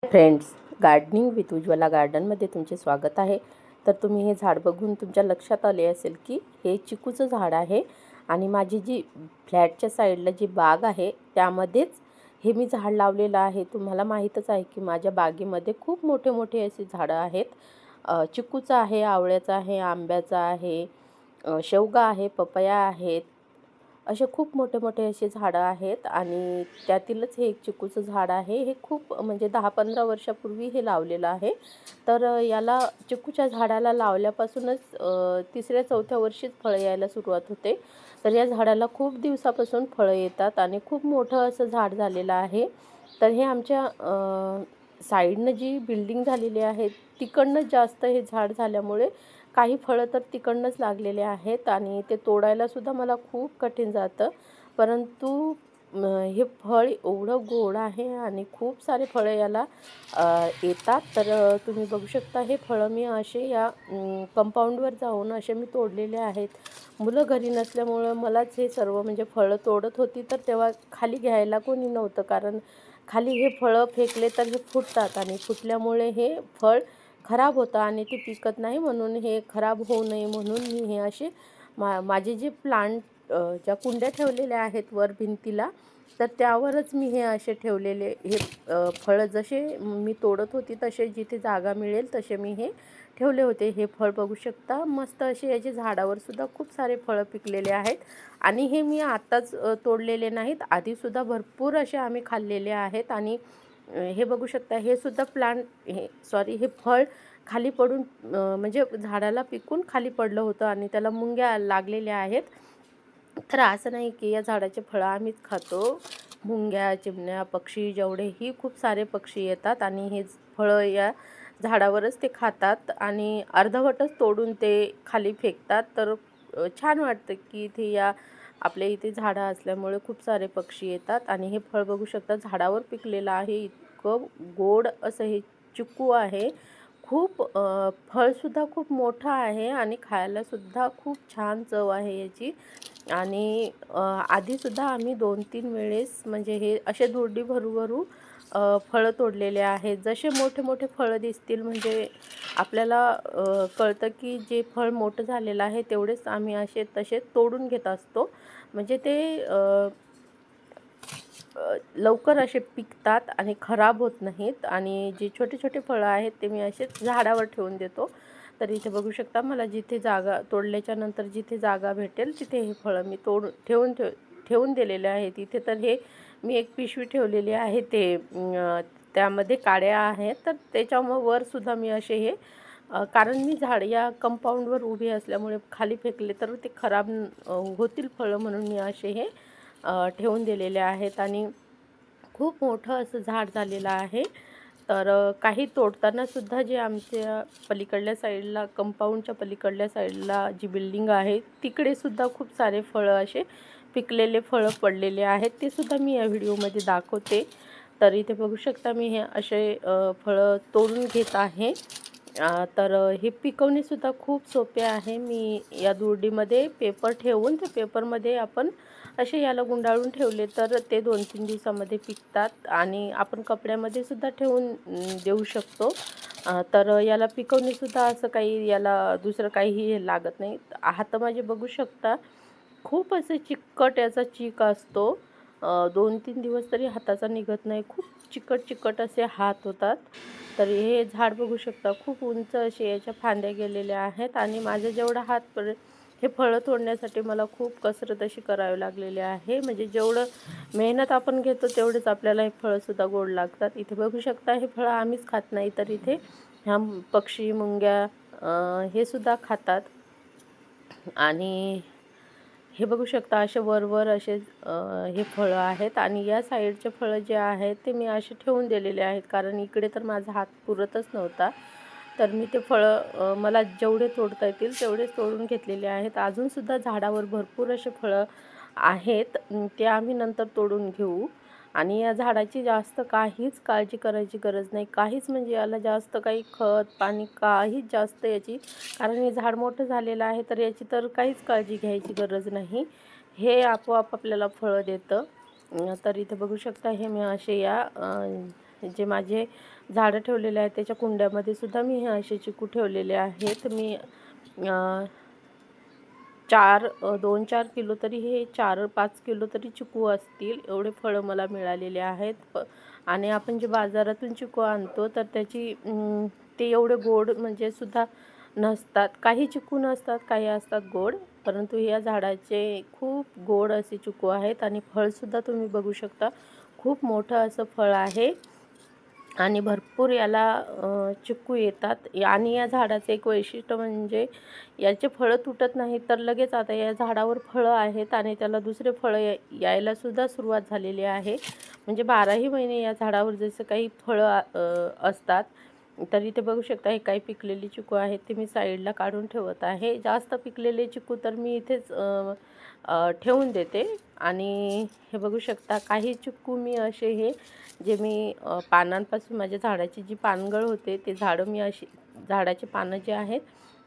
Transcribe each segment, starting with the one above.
Friends, gardening with Ujjwala गार्डनमध्ये तुमचे स्वागत आहे. तर तुम्ही हे झाड बघून तुमच्या लक्षात आले असेल की हे चिकूचं झाड आहे आणि माझी जी फ्लॅटच्या साईडला जी बाग आहे त्यामध्येच हे मी झाड लावलेलं आहे. तुम्हाला माहीतच आहे की माझ्या बागेमध्ये खूप मोठे मोठे असे झाडं आहेत. चिकूचं आहे, आवळ्याचं आहे, आंब्याचं आहे, शेवगा आहे, पपया आहेत. असे खूप मोठे मोठे असे झाडं आहेत आणि त्यातीलच हे एक चिकूचं झाड आहे. हे खूप म्हणजे 10-15 वर्षापूर्वी हे लावलेलं आहे. तर याला चिकूच्या झाडाला लावल्यापासूनच 3ऱ्या-4थ्या वर्षीच फळं यायला सुरुवात होते. तर या झाडाला खूप दिवसापासून फळं येतात आणि खूप मोठं असं झाड झालेलं आहे. तर हे आमच्या साईडनं जी बिल्डिंग झालेली आहे तिकडनं जास्त हे झाड झाल्यामुळे काही फळं तर तिकडनंच लागलेले आहेत आणि ते तोडायलासुद्धा मला खूप कठीण जातं. परंतु हे फळ एवढं गोड आहे आणि खूप सारे फळं याला येतात. तर तुम्ही बघू शकता हे फळं मी असे या कंपाऊंडवर जाऊन असे मी तोडलेले आहेत. मुलं घरी नसल्यामुळं मलाच हे सर्व म्हणजे फळं तोडत होती, तर तेव्हा खाली घ्यायला कोणी नव्हतं. कारण खाली हे फळं फेकले तर हे फुटतात आणि फुटल्यामुळे हे फळ खराब होतं आणि ते पिकत नाही. म्हणून हे खराब होऊ नये म्हणून मी हे असे माझे जे प्लांट ज्या कुंड्या ठेवलेल्या आहेत वर भिंतीला, तर त्यावरच मी हे असे ठेवलेले हे फळं जसे मी तोडत होती तसे जिथे जागा मिळेल तसे मी हे ठेवले होते. हे फळ बघू शकता, मस्त असे याचे झाडावर सुद्धा खूप सारे फळं पिकलेले आहेत आणि हे मी आत्ताच तोडलेले नाहीत. आधीसुद्धा भरपूर असे आम्ही खाल्लेले आहेत आणि हे बघू शकता हे सुद्धा हे फळ खाली पडून म्हणजे झाडाला पिकून खाली पडलं होतं आणि त्याला मुंग्या लागलेल्या आहेत. तर असं नाही की या झाडाचे फळं आम्हीच खातो. मुंग्या, चिमण्या, पक्षी जेवढेही खूप सारे पक्षी येतात आणि हे फळं या झाडावरच ते खातात आणि अर्धवटच तोडून ते खाली फेकतात. तर छान वाटतं की इथे आपल्या इथे झाडं असल्यामुळे खूप सारे पक्षी येतात आणि हे फळ बघू शकता झाडावर पिकलेलं आहे. इतकं गोड असं हे चिकू आहे. खूप फळसुद्धा खूप मोठं आहे आणि खायलासुद्धा खूप छान चव आहे याची. आणि आधीसुद्धा आम्ही 2-3 वेळेस म्हणजे हे असे दुर्डी भरू फळं तोडलेले आहेत. जसे मोठे मोठे फळं दिसतील म्हणजे आपल्याला कळतं की जे फळ मोठं झालेलं आहे तेवढेच आम्ही असे तसे तोडून घेत असतो. म्हणजे ते लवकर असे पिकतात आणि खराब होत नाहीत आणि जे छोटे छोटे फळं आहेत ते मी असेच झाडावर ठेवून देतो. तर इथे बघू शकता मला जिथे जागा तोडल्याच्या नंतर जिथे जागा भेटेल तिथे हे फळं मी ठेवून दिलेले आहेत. इथे तर हे मी एक पिशवी ठेवलेली आहे ते त्यामध्ये काड्या आहेत तर त्याच्यावरसुद्धा मी असे हे कारण मी झाड या कंपाऊंडवर उभी असल्यामुळे खाली फेकले तर ते खराब होतील फळं म्हणून मी असे हे ठेवून दिलेले आहेत आणि खूप मोठं असं झाड झालेलं आहे. तर काही तोडतानासुद्धा जे आमच्या पलीकडल्या साईडला कंपाऊंडच्या पलीकडल्या साईडला जी बिल्डिंग आहे तिकडेसुद्धा खूप सारे फळं असे पिकलेले फळं पडलेले आहेत. ते सुद्धा मी या व्हिडिओमध्ये दाखवते. तर इथे बघू शकता मी हे असे फळं तोडून घेत आहे. तर हे पिकवणेसुद्धा खूप सोपे आहे. मी या दुर्डीमध्ये पेपर ठेवून त्या पेपरमध्ये आपण असे याला गुंडाळून ठेवले तर ते 2-3 दिवसामध्ये पिकतात आणि आपण कपड्यामध्ये सुद्धा ठेवून देऊ शकतो. तर याला पिकवणेसुद्धा असं काही याला दुसरं काहीही लागत नाही. हात माझे बघू शकता खूप असे चिकट याचा चीक असतो. 2-3 दिवस तरी हाताचा निघत नाही. खूप चिकट चिकट असे हात होतात. तर हे झाड बघू शकता खूप उंच असे याच्या फांद्या गेलेल्या आहेत आणि माझा जेवढा हात हे फळं तोडण्यासाठी मला खूप कसरत अशी करावी लागलेली आहे. म्हणजे जेवढं मेहनत आपण घेतो तेवढेच आपल्याला हे फळंसुद्धा गोड लागतात. इथे बघू शकता हे फळं आम्हीच खात नाही तर इथे ह्या पक्षी, मुंग्या हे सुद्धा खातात. आणि हे बघू शकता असे वर असे हे फळं आहेत आणि या साईडचे फळं जे आहेत ते मी असे ठेवून दिलेले आहेत कारण इकडे तर माझा हात पुरतच नव्हता. तर मी ते फळं मला जेवढे तोडता येतील तेवढेच तोडून घेतलेले आहेत. अजूनसुद्धा झाडावर भरपूर असे फळं आहेत. ते आम्ही नंतर तोडून घेऊ आणि या झाडाची जास्त काहीच काळजी करायची गरज नाही. काहीच म्हणजे याला जास्त काही खत, पाणी काहीच जास्त याची कारण हे झाड मोठं झालेलं आहे तर याची तर काहीच काळजी घ्यायची गरज नाही. हे आपोआप आपल्याला फळं देतं. तर इथे बघू शकता हे मी असे या जे माझे झाडं ठेवलेले आहेत त्याच्या कुंड्यामध्ये सुद्धा मी हे असे चिकू ठेवलेले आहेत. मी 2-4 किलो तरी हे 4-5 किलो तरी चिकू असतील एवढे फळं मला मिळालेले आहेत. आणि आपण जे बाजारातून चिकू आणतो तर त्याची ते एवढे गोड म्हणजे सुद्धा नसतात. काही चिकू नसतात, काही असतात गोड, परंतु या झाडाचे खूप गोड असे चिकू आहेत. आणि फळसुद्धा तुम्ही बघू शकता, खूप मोठं असं फळ आहे आणि भरपूर याला चिकू येतात. आणि या झाडाचं एक वैशिष्ट्य म्हणजे याचे फळं तुटत नाहीत, तर लगेच आता या झाडावर फळं आहेत आणि त्याला दुसरे फळं यायलासुद्धा सुरुवात झालेली आहे. म्हणजे 12ही महिने या झाडावर जसं काही फळं असतात. तर इथे बघू शकता, हे काही पिकलेली चिकू आहेत ते मी साईडला काढून ठेवत आहे. जास्त पिकलेले चिकू तर मी इथेच ठेवून देते. आणि हे बघू शकता, काही चिकू मी असे हे जे मी पानांपासून माझ्या झाडाची जी पानगळ होते ते मी झाडाचे पानं जे आहेत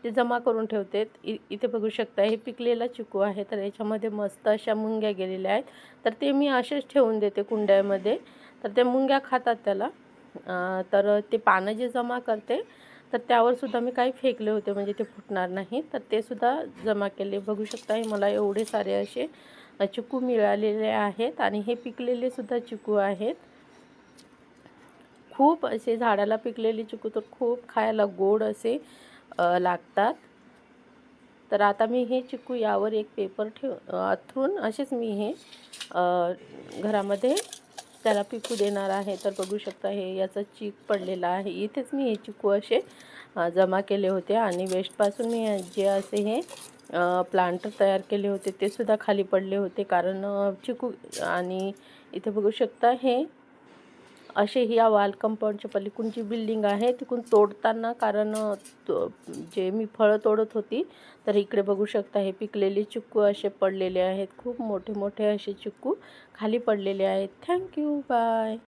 ते जमा करून ठेवते. इथे बघू शकता, हे पिकलेला चिकू आहे, तर याच्यामध्ये मस्त अशा मुंग्या गेलेल्या आहेत. तर ते मी असेच ठेवून देते कुंड्यामध्ये, तर त्या मुंग्या खातात त्याला. तर ते पानं जे जमा करते तर त्यावर सुद्धा मी काही फेकले होते म्हणजे ते फुटणार नाही, तर ते सुद्धा जमा केले. बघू शकता, हे मला एवढे सारे असे चिकू मिळालेले आहेत आणि हे पिकलेले सुद्धा चिकू आहेत. खूप असे झाडाला पिकलेले चिकू तर खूप खायला गोड असे लागतात. तर आता मी हे चिकू यावर एक पेपर अथरून असेच मी हे घरामध्ये त्याला पिकू देणार आहे. तर बघू शकता, हे याचं चीक पडलेला आहे. इथेच मी हे चिकू असे जमा केले होते आणि वेस्टपासून मी जे असे हे प्लांटर तयार केले होते ते सुद्धा खाली पडले होते, कारण चिकू. आणि इथे बघू शकता, हे असे या वाल कंपाऊंडच्या पलीकडून जी बिल्डिंग आहे तिकडून तोडताना, कारण जे मी फळं तोडत होती तर इकडे बघू शकता, हे पिकलेले चिकू असे पडलेले आहेत. खूप मोठे मोठे असे चिकू खाली पडलेले आहेत. Thank you, bye.